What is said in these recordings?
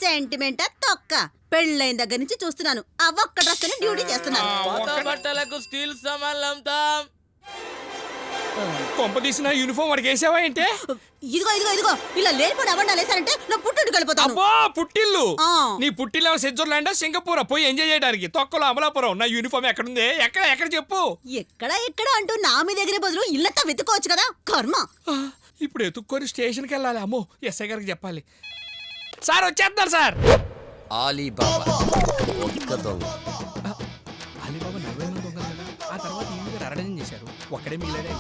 సెంటిమెంటా తొక్క పెళ్ళైన దగ్గర నుంచి చూస్తున్నాను. ఆ ఒక్క డ్రెస్ డ్యూటీ చేస్తున్నాను. కొత్త బట్టలకు స్టీల్ సామాన్లు అమ్ముతాం. కొంప తీసిన యూనిఫామ్ వాడికి వేసావా ఏంటే? ఇదిగో ఇదిగో ఇదిగో ఇలా లేనిపోయి అవ్వండా లేసారంటే నా పుట్టింటికి వెళ్ళిపోతాను. అబ్బా పుట్టిల్లు. ఆ. నీ పుట్టిల్లు స్విట్జర్లాండ్ సింగపూర్ పోయి ఎంజాయ్ చేయడానికి. తొక్కలో అమలాపురం. నా యూనిఫామ్ ఎక్కడుంది? ఎక్కడ ఎక్కడ చెప్పు. ఎక్కడ అంటూ నా మీద ఎగిరే బదులు ఇళ్ళంతా వెతుకోవచ్చు కదా. కర్మ. ఇప్పుడు ఎత్తుక్కొని స్టేషన్కి వెళ్ళాలి. అమ్మో ఎస్ఐ గారికి చెప్పాలి. సార్ వచ్చేస్తున్నారు సార్. ఆలీబాబా ఒక్క దొంగ. అలీబాబా 40 మంది దొంగలు కదా. ఆ తర్వాత ఈయన గారు అరెస్ట్ చేశారు. ఒక్కడే మిగిలాడే.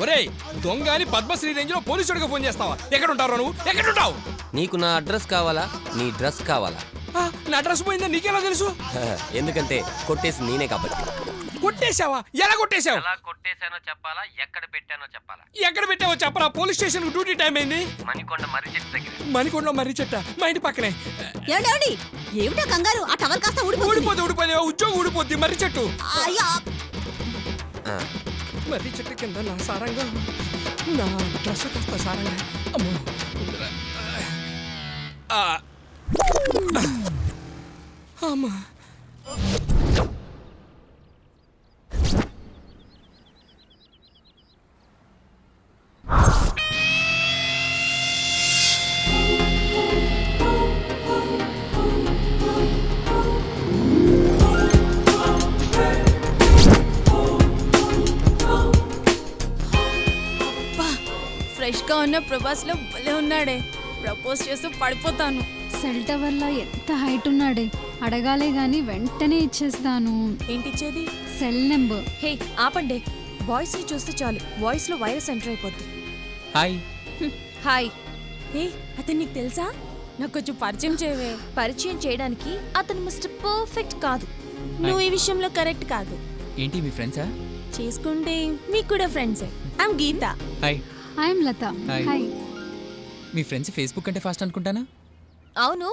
ఒరేయ్ దొంగ అని పద్మశ్రీ రేంజ్ లో పోలీసుడికి ఫోన్ చేస్తావా? ఎక్కడ ఉంటావు నువ్వు? ఎక్కడ ఉంటావు? నీకు నా అడ్రస్ కావాలా? నీ డ్రెస్ కావాలా? నా డ్రెస్ పోయిందా నీకెలా తెలుసు? ఎందుకంటే కొట్టేసి నేనే కాబట్టి. కొట్టేశావా? ఎలా కొట్టేశావు? ఎలా కొట్టేశానో చెప్పాలా? ఎక్కడ పెట్టానో చెప్పాలా? ఎక్కడ పెట్టావో చెప్పరా. పోలీస్ స్టేషన్ డ్యూటీ టైం అయింది. మణికొండ మర్రి చెట్టు దగ్గర. మణికొండలో మర్రి చెట్ట మా ఇంటి పక్కనే. ఏమండి ఏమిటో కంగారు? ఆ టవల్ కాస్త ఊడిపోతుంది. ఊడిపోతే ఉద్యోగం ఊడిపోద్ది. మర్రి చెట్టు. అయ్యా మర్రి చెట్టు కింద నా సారంగా నా డ్రెస్ కాస్త సారంగా. అమ్మో అమ్మా. ఫ్రెష్ గా ఉన్న ప్రభాస్ లో భలే ఉన్నాడే. ప్రపోజ్ చేస్తూ పడిపోతాను. సెల్ టవర్ లో ఎంత హైట్ ఉన్నాడే. అడగాలే గాని వెంటనే ఇచ్చేస్తాను. ఏంటిచ్చేది? Cell number. హే ఆపండి. బాయ్స్ ని చూస్తే చాలు వాయిస్ లో వైరస్ ఎంటర్ అయిపోద్ది. హాయ్. హాయ్. హే అతను నీకు తెలుసా? నాకు కొంచెం పరిచయం చేయవే. పరిచయం చేయడానికి అతను మిస్టర్ పర్ఫెక్ట్ కాదు. నువ్వు ఈ విషయంలో కరెక్ట్ కాదు. ఏంటి మీ ఫ్రెండ్సా? చేసుకుంటే మీకు కూడా ఫ్రెండ్సే. I'm Geeta. Hi. I am Latha. Hi. Hi. మీ ఫ్రెండ్స్ ఫేస్బుక్ అంటే ఫాస్ట్ అనుకుంటానా? అవును,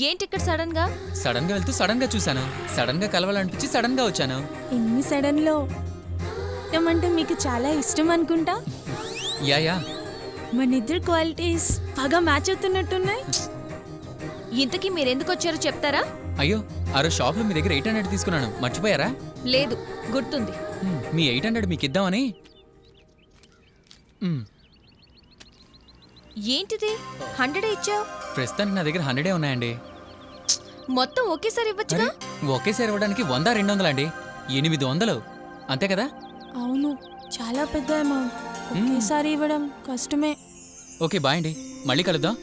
ఏంటి ఇక్కడ సడన్ గా? సడన్ గా వెళ్తూ సడన్ గా చూసాను. సడన్ గా కలవాలనిపించి సడన్ గా వచ్చాను. ఎన్ని సడన్ లో అంటే మీకు చాలా ఇష్టం అనుకుంటా. యా మన ఇద్దరు క్వాలిటీస్ బాగా మ్యాచ్ అవుతున్నట్టున్నాయి. ఇంతకీ మీరెందుకు వచ్చారో చెప్తారా? అయ్యో ఆ రోజు షాప్ లో మీ దగ్గర 800 తీసుకున్నాను. మర్చిపోయారా? లేదు, గుర్తుంది. మీ 800 మీకు ఇద్దామని. ఏంటిది 100 ఇచ్చావు? ప్రస్తుతానికి నా దగ్గర 100 ఉన్నాయండి. మొత్తం ఒకేసారి ఇవ్వచ్చుగా? ఒకేసారి ఇవ్వడానికి 100 200 అండి. 800 అంతే కదా? అవును, చాలా పెద్ద అమౌంట్. ఒకేసారి ఇవ్వడం కష్టమే. ఓకే బాయ్ అండి, మళ్ళీ కలుద్దాం.